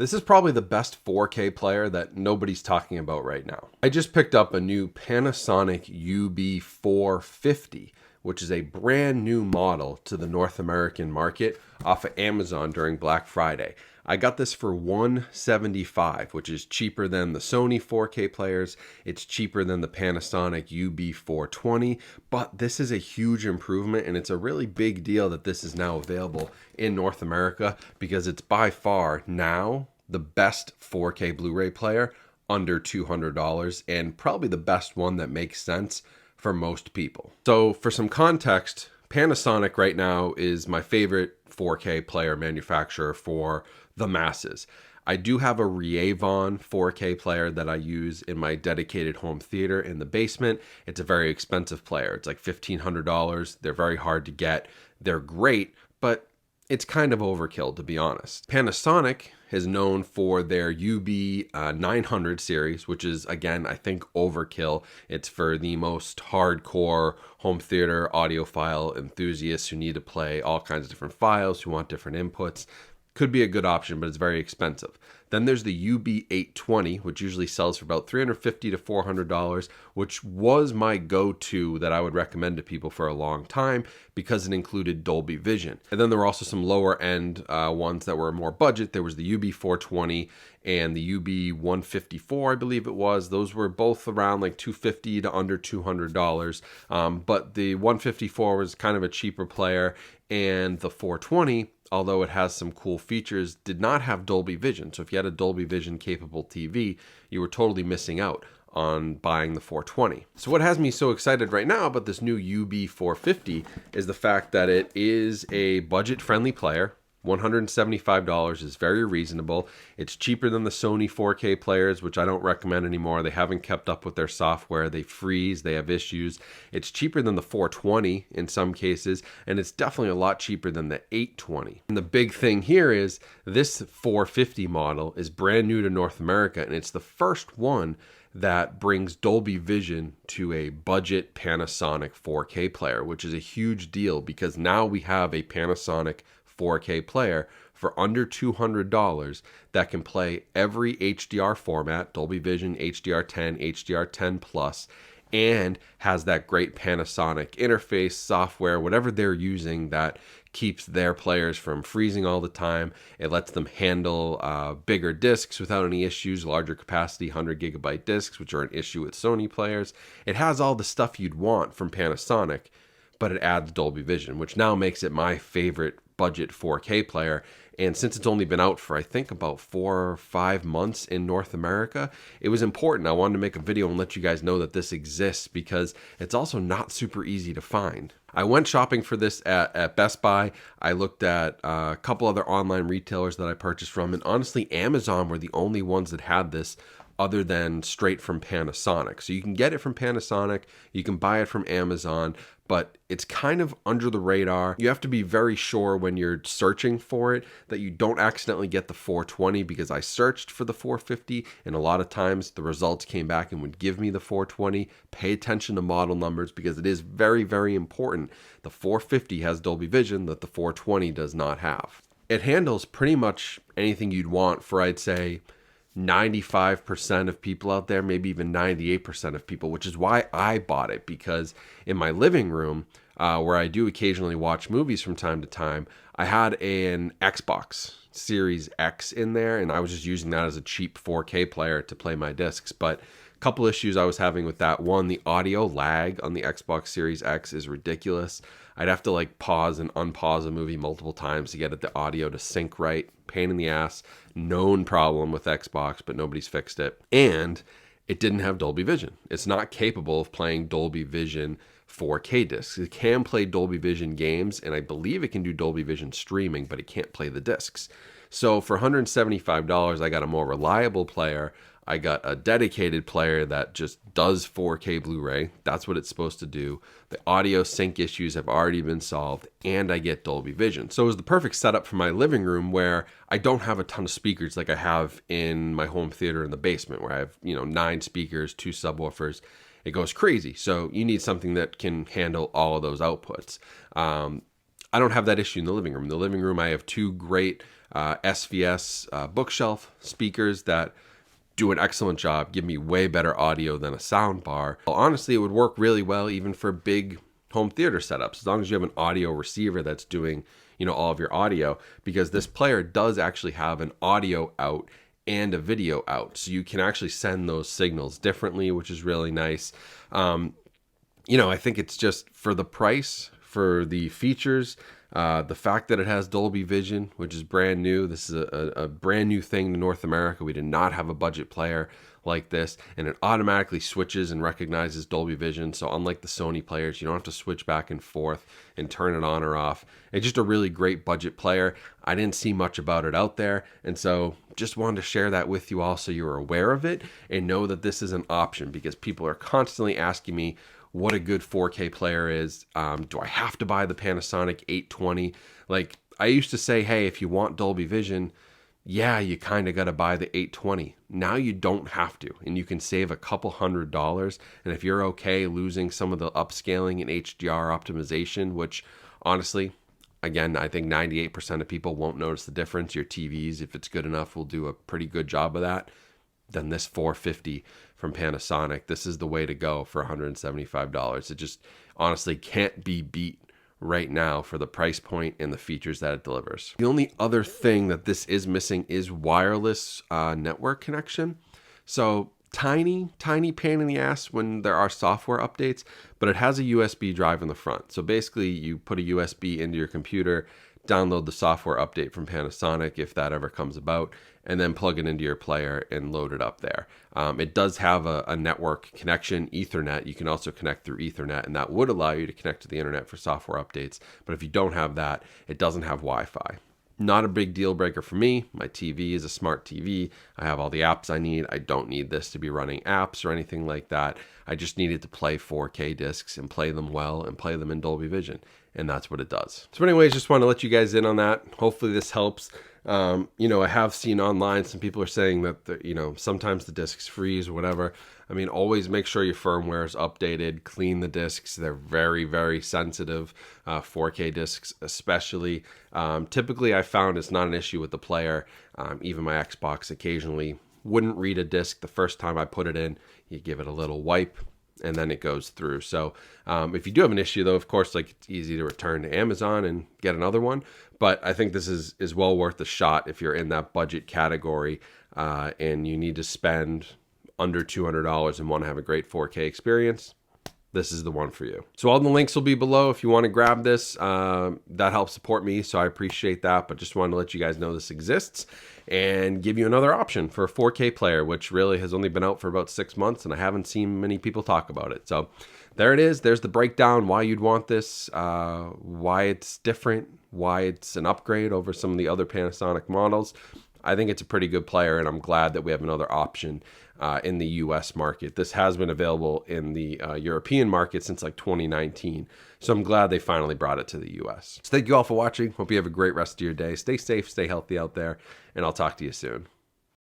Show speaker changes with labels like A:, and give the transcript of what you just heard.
A: This is probably the best 4K player that nobody's talking about right now. I just picked up a new Panasonic UB450, which is a brand new model to the North American market off of Amazon during Black Friday. I got this for $175, which is cheaper than the Sony 4K players. It's cheaper than the Panasonic UB420, but this is a huge improvement, and it's a really big deal that this is now available in North America because it's by far now the best 4K Blu-ray player under $200 and probably the best one that makes sense for most people. So for some context, Panasonic right now is my favorite 4K player manufacturer for the masses. I do have a Rauseo 4K player that I use in my dedicated home theater in the basement. It's a very expensive player. It's like $1,500. They're very hard to get. They're great, but it's kind of overkill, to be honest. Panasonic is known for their UB900 series, which is, again, I think overkill. It's for the most hardcore home theater audiophile enthusiasts who need to play all kinds of different files, who want different inputs. Could be a good option, but it's very expensive. Then there's the UB820, which usually sells for about $350 to $400, which was my go-to that I would recommend to people for a long time because it included Dolby Vision. And then there were also some lower end ones that were more budget. There was the UB420 and the UB154, I believe it was. Those were both around like $250 to under $200. But the 154 was kind of a cheaper player, and the 420, although it has some cool features, did not have Dolby Vision. So if you had a Dolby Vision capable TV, you were totally missing out on buying the 420. So what has me so excited right now about this new UB450 is the fact that it is a budget-friendly player. $175 is very reasonable. It's cheaper than the Sony 4K players, which I don't recommend anymore. They haven't kept up with their software. They freeze, they have issues. It's cheaper than the 420 in some cases, and it's definitely a lot cheaper than the 820. And the big thing here is this 450 model is brand new to North America, and it's the first one that brings Dolby Vision to a budget Panasonic 4K player, which is a huge deal because now we have a Panasonic 4K player for under $200 that can play every HDR format, Dolby Vision, HDR10, HDR10 Plus, and has that great Panasonic interface, software, whatever they're using that keeps their players from freezing all the time. It lets them handle bigger discs without any issues, larger capacity 100 gigabyte discs, which are an issue with Sony players. It has all the stuff you'd want from Panasonic, but it adds Dolby Vision, which now makes it my favorite budget 4K player. And since it's only been out for, I think, about 4 or 5 months in North America, it was important. I wanted to make a video and let you guys know that this exists because it's also not super easy to find. I went shopping for this at Best Buy. I looked at a couple other online retailers that I purchased from, and honestly, Amazon were the only ones that had this other than straight from Panasonic. So you can get it from Panasonic, you can buy it from Amazon, but it's kind of under the radar. You have to be very sure when you're searching for it that you don't accidentally get the 420, because I searched for the 450 and a lot of times the results came back and would give me the 420. Pay attention to model numbers because it is very, very important. The 450 has Dolby Vision that the 420 does not have. It handles pretty much anything you'd want for, I'd say, 95% of people out there, maybe even 98% of people, which is why I bought it, because in my living room, where I do occasionally watch movies from time to time, I had an Xbox Series X in there, and I was just using that as a cheap 4K player to play my discs. But a couple issues I was having with that. One, the audio lag on the Xbox Series X is ridiculous. I'd have to like pause and unpause a movie multiple times to get the audio to sync right. Pain in the ass. Known problem with Xbox, but nobody's fixed it. And it didn't have Dolby Vision. It's not capable of playing Dolby Vision 4K discs. It can play Dolby Vision games, and I believe it can do Dolby Vision streaming, but it can't play the discs. So for $175, I got a more reliable player. I got a dedicated player that just does 4K Blu-ray. That's what it's supposed to do. The audio sync issues have already been solved, and I get Dolby Vision. So it was the perfect setup for my living room, where I don't have a ton of speakers like I have in my home theater in the basement, where I have, 9 speakers, 2 subwoofers. It goes crazy. So you need something that can handle all of those outputs. I don't have that issue in the living room. In the living room, I have 2 great SVS bookshelf speakers that do an excellent job, give me way better audio than a sound bar. Well, honestly, it would work really well even for big home theater setups, as long as you have an audio receiver that's doing, all of your audio, because this player does actually have an audio out and a video out. So you can actually send those signals differently, which is really nice. I think it's just for the price, for the features, the fact that it has Dolby Vision, which is brand new. This is a brand new thing to North America. We did not have a budget player like this, and it automatically switches and recognizes Dolby Vision. So unlike the Sony players, you don't have to switch back and forth and turn it on or off. It's just a really great budget player. I didn't see much about it out there, and so just wanted to share that with you all so you're aware of it and know that this is an option, because people are constantly asking me what a good 4K player is. Do I have to buy the Panasonic 820? Like, I used to say, hey, if you want Dolby Vision, yeah, you kind of got to buy the 820. Now you don't have to, and you can save a couple $100. And if you're okay losing some of the upscaling and HDR optimization, which honestly, again, I think 98% of people won't notice the difference. Your TVs, if it's good enough, will do a pretty good job of that. Then this 450 from Panasonic, this is the way to go for $175. It just honestly can't be beat right now for the price point and the features that it delivers. The only other thing that this is missing is wireless network connection. So tiny pain in the ass when there are software updates, but it has a USB drive in the front. So basically you put a USB into your computer, download the software update from Panasonic if that ever comes about, and then plug it into your player and load it up there. It does have a network connection, Ethernet. You can also connect through Ethernet, and that would allow you to connect to the internet for software updates. But if you don't have that, it doesn't have Wi-Fi. Not a big deal breaker for me. My TV is a smart TV. I have all the apps I need. I don't need this to be running apps or anything like that. I just need it to play 4K discs and play them well and play them in Dolby Vision. And that's what it does. So anyways, just want to let you guys in on that. Hopefully this helps. I have seen online some people are saying that, sometimes the discs freeze or whatever. I mean, always make sure your firmware is updated, clean the discs. They're very, very sensitive, 4K discs especially. Typically, I found it's not an issue with the player. Even my Xbox occasionally wouldn't read a disc the first time I put it in. You give it a little wipe, and then it goes through. So if you do have an issue, though, of course, it's easy to return to Amazon and get another one. But I think this is well worth a shot if you're in that budget category and you need to spend under $200 and want to have a great 4K experience. This is the one for you. So all the links will be below if you want to grab this. That helps support me, so I appreciate that. But just wanted to let you guys know this exists and give you another option for a 4K player, which really has only been out for about 6 months, and I haven't seen many people talk about it. So there it is. There's the breakdown, why you'd want this, why it's different, why it's an upgrade over some of the other Panasonic models. I think it's a pretty good player, and I'm glad that we have another option in the US market. This has been available in the European market since 2019. So I'm glad they finally brought it to the US. So thank you all for watching. Hope you have a great rest of your day. Stay safe, stay healthy out there, and I'll talk to you soon.